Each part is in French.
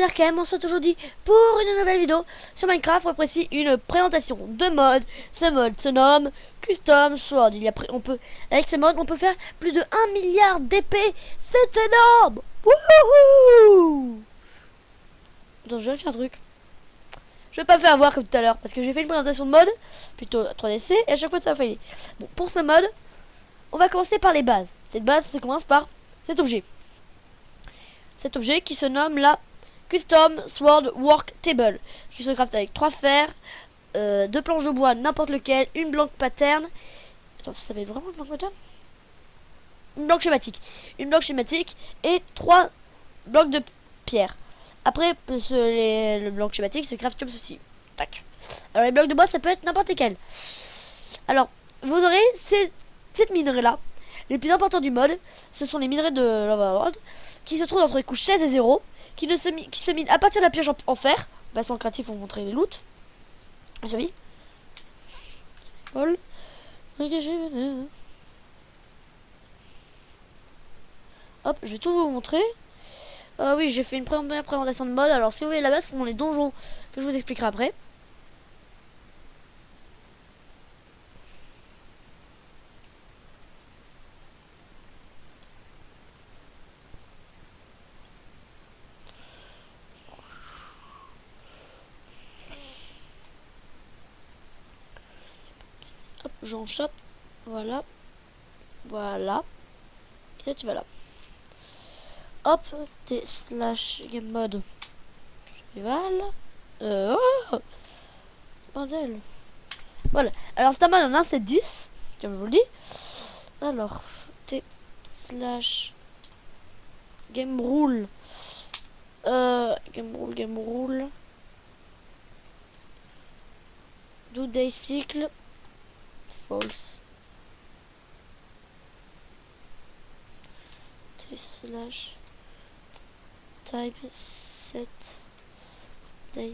Arkham, on se retrouve aujourd'hui pour une nouvelle vidéo sur Minecraft, ou précis une présentation de mode. Ce mode se nomme Custom Sword. Avec ce mode, on peut faire plus de 1 milliard d'épées. C'est énorme. Wouhou! Attends, je vais faire un truc. Je vais pas me faire avoir comme tout à l'heure, parce que j'ai fait une présentation de mode, plutôt 3DC, et à chaque fois ça a failli. Bon, pour ce mode, on va commencer par les bases. Cette base, ça commence par cet objet. Cet objet qui se nomme la Custom Sword Work Table, qui se craft avec 3 fers, 2 planches de bois, n'importe lequel, une blank pattern. Attends, ça s'appelle vraiment une blank pattern? Une blanque schématique. Une blanque schématique et 3 blocs de pierre. Après, le blanc schématique se craft comme ceci. Tac. Alors, les blocs de bois, ça peut être n'importe lesquels. Alors, vous aurez cette minerai là. Les plus importants du mode, ce sont les minerais de l'Overworld, qui se trouvent entre les couches 16 et 0. Qui se mine à partir de la pioche en fer. Bah, sans créatif, on va montrer les loots. J'ai vu. Paul. Hop, je vais tout vous montrer. Oui, j'ai fait une première présentation de mode. Alors, si vous voyez là-bas, ce sont les donjons que je vous expliquerai après. Hop, j'en chope. Voilà. Voilà. Et là, tu vas là. Hop, t slash game mode. Survival. Oh, bordel. Voilà. Alors, c'est un mode en 1, c'est 10. Comme je vous le dis. Alors, t slash game rule. Game rule. Do day cycle. False. T slash type set day.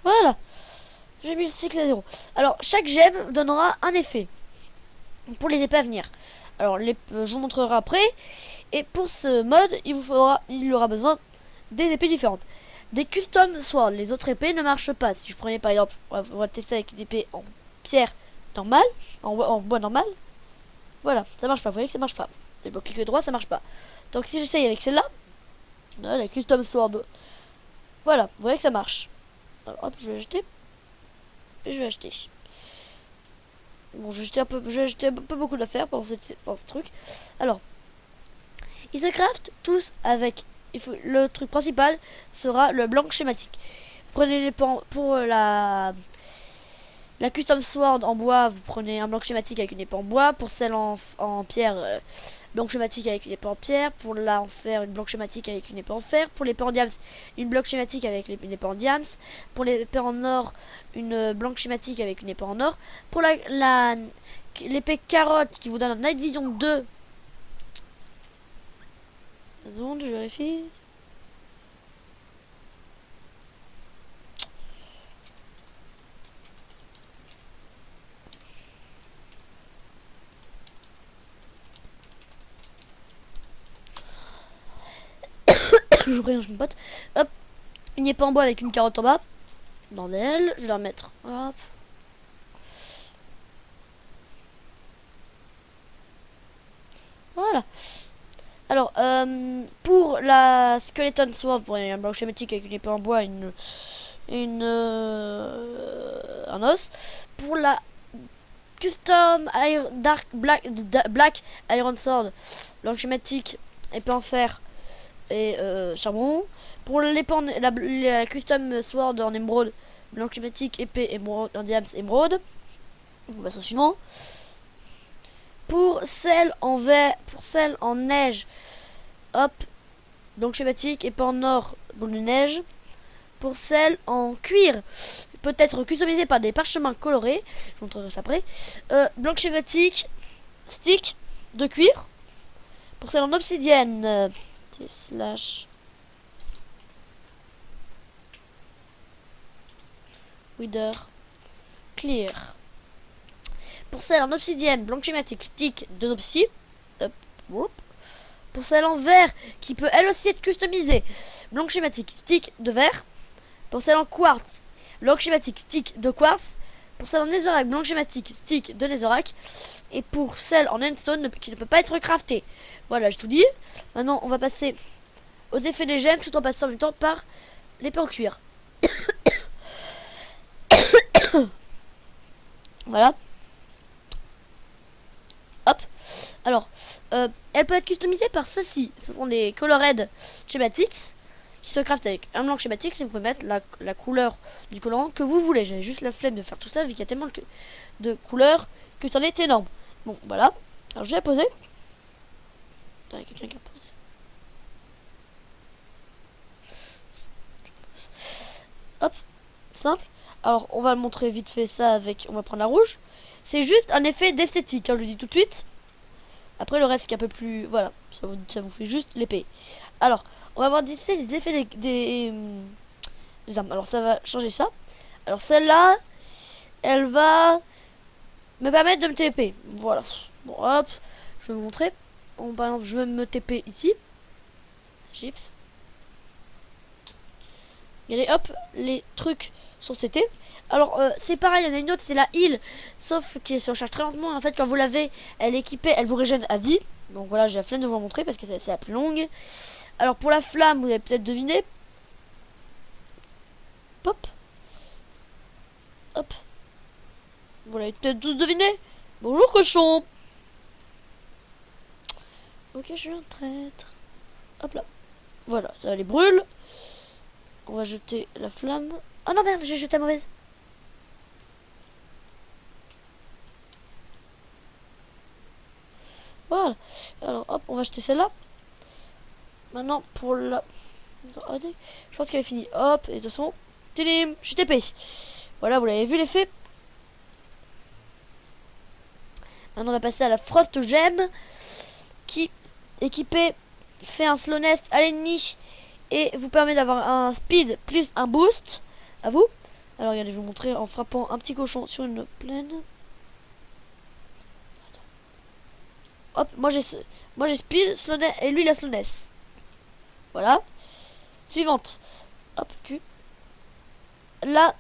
Voilà. J'ai mis le cycle à 0. Alors, chaque gemme donnera un effet pour les épées à venir. Alors, je vous montrerai après. Et pour ce mode, il y aura besoin des épées différentes. Des custom swords. Les autres épées ne marchent pas. Si je prenais par exemple, on va tester avec une épée en pierre normale, en bois normal. Voilà, ça marche pas. Vous voyez que ça marche pas. C'est bon, clic droit, ça marche pas. Donc si j'essaye avec celle-là, la custom sword. Voilà, vous voyez que ça marche. Alors, hop, je vais acheter. Et je vais acheter. Bon, j'ai acheté un peu beaucoup d'affaires pour ce truc. Alors, ils se craftent tous avec. Le truc principal sera le blanc schématique. Prenez les pour la custom sword en bois, vous prenez un blanc schématique avec une épée en bois. Pour celle en pierre, blanc schématique avec une épée en pierre. Pour la en fer, une blanc schématique avec une épée en fer. Pour l'épée en diams, une blanc schématique avec une épée en diams. Pour l'épée en or, une blanc schématique avec une épée en or. Pour l'épée carotte qui vous donne un Night Vision 2. Seconde, je vérifie. Je rien, je me pote. Hop, une épée en bois avec une carotte en bas. Bordel, je vais la remettre. Hop. Voilà. Alors, pour la Skeleton Sword, pour un blanc schématique avec une épée en bois, un os. Pour la Custom Black Iron Sword, blanc schématique, épée en fer et charbon. Pour la Custom Sword en émeraude, blanc schématique, épée, émeraude, en diams, émeraude. On va au suivant. Pour celle en verre, pour celle en neige, hop, donc schématique, épée en or, boule de neige. Pour celle en cuir, peut être customisée par des parchemins colorés, je vous montrerai ça après. Blanc schématique, stick de cuir. Pour celle en obsidienne, slash wither clear. Pour celle en obsidienne, blanc schématique, stick de Nopsy. pour celle en verre, qui peut elle aussi être customisée, blanc schématique, stick de verre. Pour celle en quartz, blanc schématique, stick de quartz. Pour celle en netherrack, blanc schématique, stick de netherrack. Et pour celle en endstone qui ne peut pas être craftée. Voilà, j'ai tout dit. Maintenant, on va passer aux effets des gemmes tout en passant en même temps par l'épée en cuir. Voilà. Hop. Alors, elle peut être customisée par ceci. Ce sont des colored schematics qui se craftent avec un blanc schématique. Et vous pouvez mettre la couleur du colorant que vous voulez. J'avais juste la flemme de faire tout ça vu qu'il y a tellement de couleurs que ça en est énorme. Bon, voilà. Alors, je vais la poser. Attends, il y a quelqu'un qui a posé. Hop. Simple. Alors, on va le montrer vite fait ça avec... On va prendre la rouge. C'est juste un effet d'esthétique, hein, je le dis tout de suite. Après, le reste qui est un peu plus... Voilà, ça vous fait juste l'épée. Alors, on va voir d'ici les effets des armes. Alors, ça va changer ça. Alors, celle-là, elle va me permettre de me TP. Voilà. Bon, hop, je vais vous montrer. Bon, par exemple, je vais me TP ici. Shift. Regardez, hop, les trucs sont CT. Alors, c'est pareil, il y en a une autre, c'est la heal. Sauf qu'elle se recharge très lentement. En fait, quand vous l'avez, elle est équipée, elle vous régène à vie. Donc voilà, j'ai la flemme de vous la montrer parce que c'est la plus longue. Alors, pour la flamme, vous avez peut-être deviné. Pop. Hop. Vous l'avez peut-être tous deviné. Bonjour, cochon. Ok, je suis un traître. Hop là. Voilà, ça les brûle. On va jeter la flamme. Oh non, merde, j'ai jeté la mauvaise. Voilà. Alors, hop, on va jeter celle-là. Maintenant, pour la... Je pense qu'elle est finie. Hop, et de toute façon... Tilim, je suis TP. Voilà, vous l'avez vu l'effet. Maintenant, on va passer à la Frost Gem. Qui, équipée, fait un slowness à l'ennemi. Et vous permet d'avoir un speed plus un boost. À vous. Alors, regardez, je vais vous montrer en frappant un petit cochon sur une plaine. Hop, moi j'ai speed, slowness, et lui la slowness. Voilà. Suivante. Hop, Q. La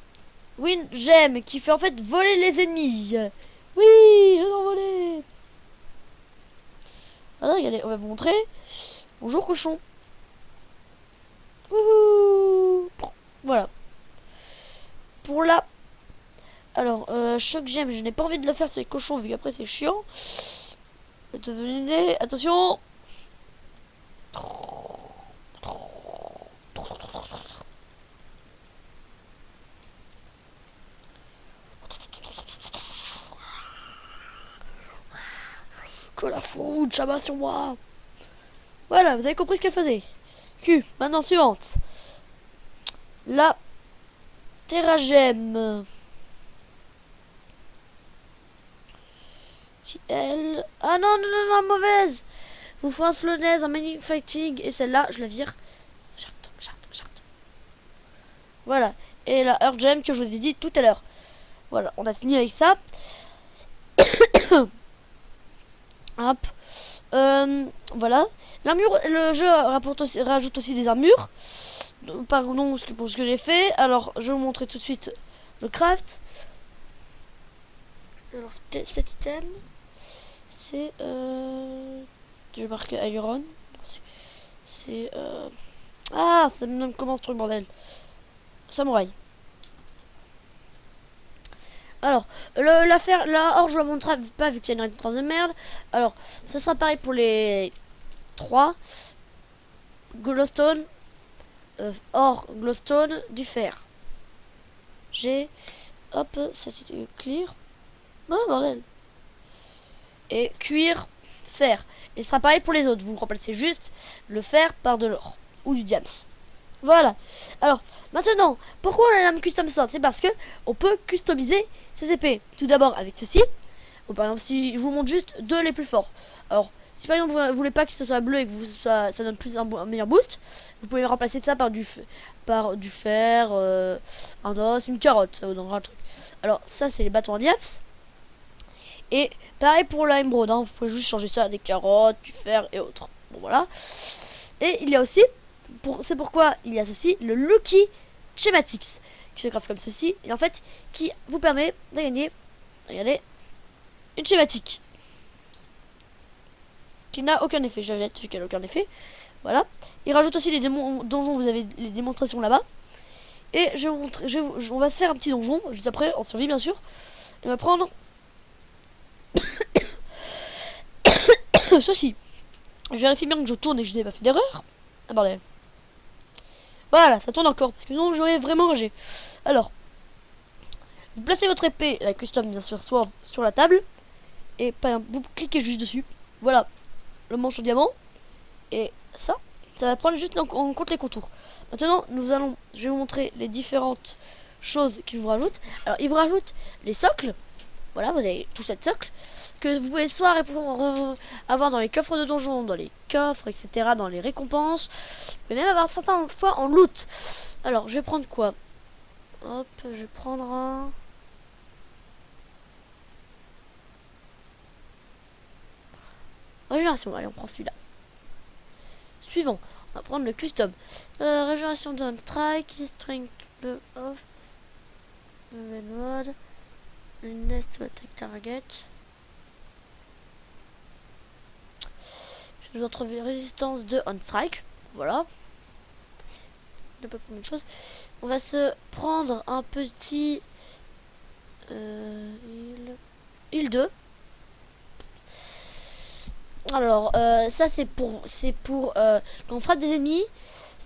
Wind Gem qui fait en fait voler les ennemis. Oui, je l'ai envolé. Voilà, regardez, on va vous montrer. Bonjour cochon. Wouhou. Voilà. Pour la... Alors, choc gemme, je n'ai pas envie de le faire sur les cochons vu qu'après c'est chiant. Devenez, attention. Que la foudre, ça va sur moi. Voilà, vous avez compris ce qu'elle faisait. Q, maintenant suivante. La Terragem. Qui elle... Ah non, non, non, non, mauvaise. Vous faut un slowness, un manufacturing. Et celle-là, je la vire. J'arrête. Voilà. Et la Earth Gem que je vous ai dit tout à l'heure. Voilà, on a fini avec ça. Hop. Voilà. L'armure, le jeu rajoute aussi des armures. Pardon pour ce que j'ai fait. Alors, je vais vous montrer tout de suite le craft. Alors, cet item, c'est... je vais marquer Iron. C'est... Ah, ça me donne comment ce truc, bordel. Samouraï. Alors, la or, je la montre pas vu que c'est une résistance de merde. Alors, ce sera pareil pour les 3. Glowstone, or, glowstone, du fer. J'ai, hop, ça c'est clear. Oh, bordel. Et cuir, fer. Et ce sera pareil pour les autres. Vous remplacez juste le fer par de l'or. Ou du diams. Voilà. Alors, maintenant, pourquoi on a la lame custom sword? C'est parce que on peut customiser ses épées. Tout d'abord avec ceci. Ou par exemple, si je vous montre juste deux les plus forts. Alors, si par exemple vous voulez pas que ce soit bleu et que ça donne plus un meilleur boost, vous pouvez remplacer ça par du fer, un os, une carotte. Ça vous donnera un truc. Alors, ça, c'est les bâtons en diams. Et pareil pour la émeraude, hein, vous pouvez juste changer ça à des carottes, du fer et autres. Bon voilà. Et il y a aussi, c'est pourquoi il y a ceci, le Lucky Schematics, qui se grave comme ceci, et en fait, qui vous permet de gagner, regardez, une schématique. Qui n'a aucun effet, j'achète celui qui n'a aucun effet. Voilà. Il rajoute aussi les donjons, vous avez les démonstrations là-bas. Et je vais vous montrer, on va se faire un petit donjon, juste après, en survie bien sûr. On va prendre ceci. Je vérifie bien que je tourne et que je n'ai pas fait d'erreur. Ah bordel. Voilà, ça tourne encore, parce que sinon j'aurais vraiment ragé. Alors, vous placez votre épée, la custom bien sûr, soit sur la table. Et vous cliquez juste dessus. Voilà, le manche en diamant. Et ça va prendre juste en compte les contours. Maintenant, je vais vous montrer les différentes choses qu'il vous rajoute. Alors, il vous rajoute les socles. Voilà, vous avez tout cette socle que vous pouvez soit avoir dans les coffres de donjons, dans les coffres, etc., dans les récompenses. Vous pouvez même avoir certaines fois en loot. Alors, je vais prendre quoi? Hop, je vais prendre un... Régénération, allez, on prend celui-là. Suivant, on va prendre le custom. Régénération de strike, strength off, mode, nest attack target. Je dois trouver résistance de on strike. Voilà. De pas prendre une chose. On va se prendre un petit île 2. Alors, ça c'est pour quand on frappe des ennemis.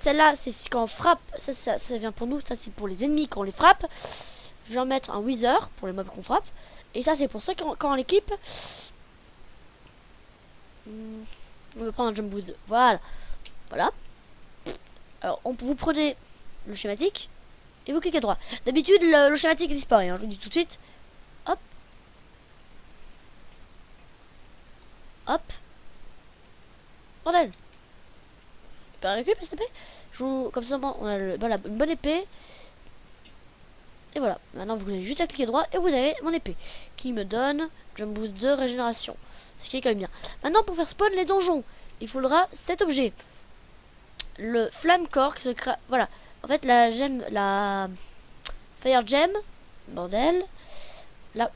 Celle-là, c'est quand on frappe. Ça vient pour nous. Ça c'est pour les ennemis quand on les frappe. Je vais en mettre un wither pour les mobs qu'on frappe. Et ça c'est pour ça quand on l'équipe. On va prendre un jump boost. Voilà. Voilà. Alors, vous prenez le schématique et vous cliquez droit. D'habitude, le schématique disparaît. Hein, je vous dis tout de suite. Hop. Hop. Bordel. Tu peux récupérer s'il te plaît. Comme ça, on a voilà, une bonne épée. Et voilà. Maintenant, vous avez juste à cliquer droit et vous avez mon épée. Qui me donne jump boost de régénération. Ce qui est quand même bien. Maintenant, pour faire spawn les donjons, il faudra cet objet. Le flamme core qui se crée. Voilà. En fait, la gemme, la fire gem, bordel. La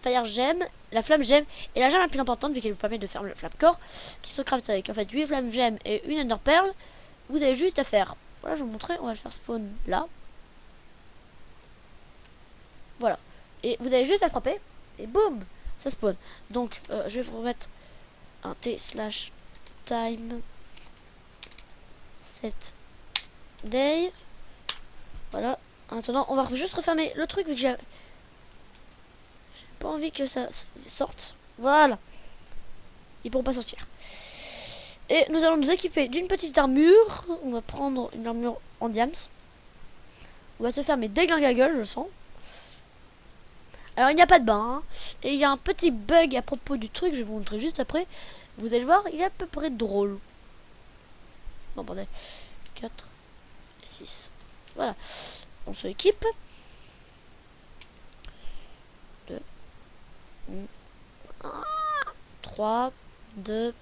fire gem, la flamme gem et la gemme la plus importante vu qu'elle vous permet de faire le flamme core qui se craft avec en fait 8 flammes gem et une ender pearl. Vous avez juste à faire. Voilà, je vais vous montrer. On va le faire spawn là. Voilà. Et vous avez juste à frapper et boum, ça spawn. Donc, je vais vous remettre un t/time set day. Voilà. Maintenant, on va juste refermer le truc vu que j'ai pas envie que ça sorte. Voilà. Ils pourront pas sortir. Et nous allons nous équiper d'une petite armure. On va prendre une armure en diams. On va se faire mes déglingues à gueule, je sens. Alors il n'y a pas de bain. Hein. Et il y a un petit bug à propos du truc. Je vais vous montrer juste après. Vous allez voir, il est à peu près drôle. Bon bordel. 4, 6. Voilà. On se équipe. 2, 1, 3, 2,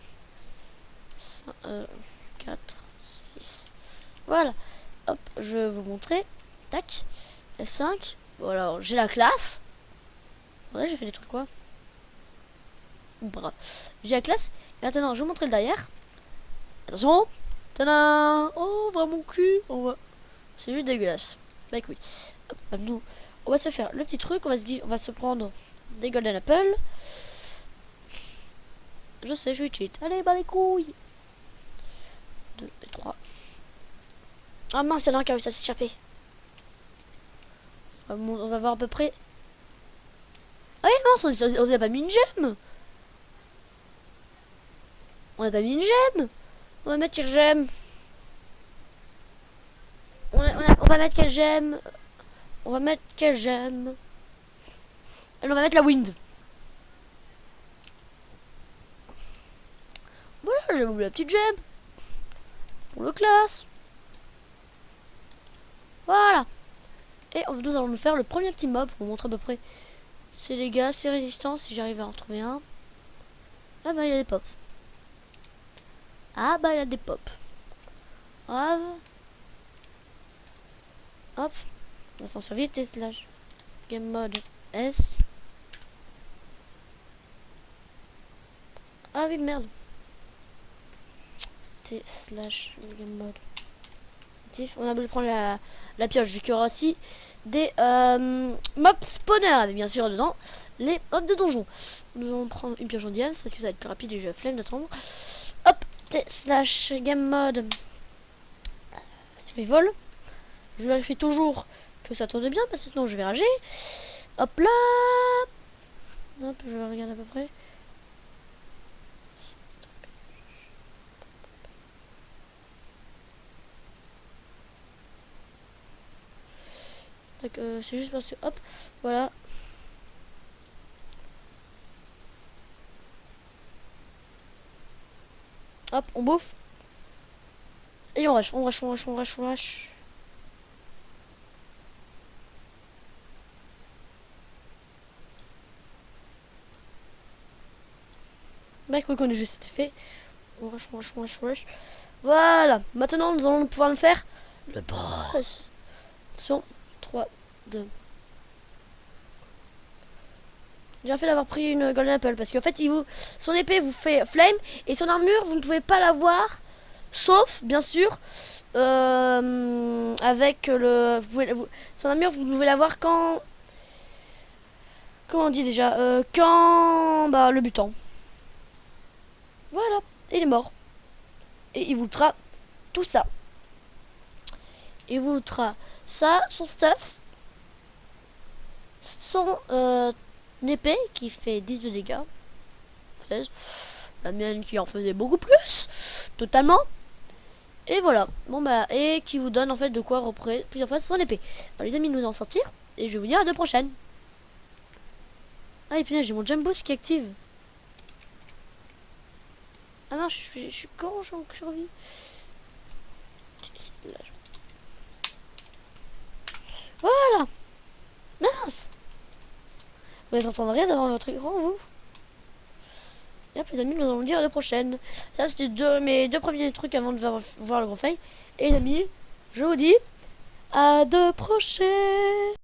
5, 4, 6. Voilà. Hop, je vais vous montrer. Tac. F5. Voilà, j'ai la classe. Ouais, j'ai fait des trucs quoi. Pas grave. J'ai la classe. Et maintenant, je vais vous montrer le derrière. Attention. Tadam. Oh, vraiment mon cul. C'est juste dégueulasse. Bah oui. Hop, nous, on va se faire le petit truc. On va se prendre des golden apple. Je sais, je suis cheat. Allez, bah les couilles. 2 et 3. Ah mince, il y en a un qui a réussi à s'échapper. On va voir à peu près. Ah oui, mince, on n'a pas mis une gemme. On n'a pas mis une gemme. On va mettre quelle gemme. On va mettre quelle gemme. On va mettre quelle gemme. On va mettre la wind. Voilà, j'ai oublié la petite gemme. Pour le classe. Voilà. Et nous allons nous faire le premier petit mob pour vous montrer à peu près ses dégâts, ses résistances, si j'arrive à en trouver un. Ah bah il y a des pops. Ah bah il y a des pop. Grave. Hop. On va s'en servir. T slash game mode S. Ah oui merde. T slash game mode. On a besoin de prendre la pioche vu qu'il y aura aussi des mobs spawners avec bien sûr dedans les mobs de donjon. Nous allons prendre une pioche en diane parce que ça va être plus rapide et j'ai la flemme d'attendre. Hop, T slash game mode survival. Je vérifie toujours que ça tourne bien parce que sinon je vais rager. Hop là. Hop, je vais regarder à peu près. C'est juste parce que hop, voilà. Hop, on bouffe. Et on rush, on rush, on rush, on rush, on rush. Bah, qu'on ait juste cet effet. On rush, on rush, on rush, on rush. Voilà. Maintenant, nous allons pouvoir le faire. Le boss. Attention. 3, 2. J'ai fait d'avoir pris une Golden Apple parce qu'en fait, son épée vous fait flame et son armure, vous ne pouvez pas l'avoir. Sauf, bien sûr, avec le. Son armure, vous pouvez l'avoir quand. Comment on dit déjà quand. Bah, le butant. Voilà, il est mort. Et il vous fera tout ça. Il vous fera ça, son stuff, son épée qui fait 10 de dégâts. 16. La mienne qui en faisait beaucoup plus. Totalement. Et voilà. Bon bah, et qui vous donne en fait de quoi représenter plusieurs fois son épée. Alors les amis, nous allons sortir. Et je vais vous dire à la prochaine. Ah et puis j'ai mon jump boost qui active. Ah non, je suis quand j'ai en survie. Voilà. Mince. Vous êtes en train de rien devant votre écran, vous. Et hop les amis, nous allons dire à la prochaine. Ça c'était mes deux premiers trucs avant de voir le gros fail. Et les amis, je vous dis à de prochaine.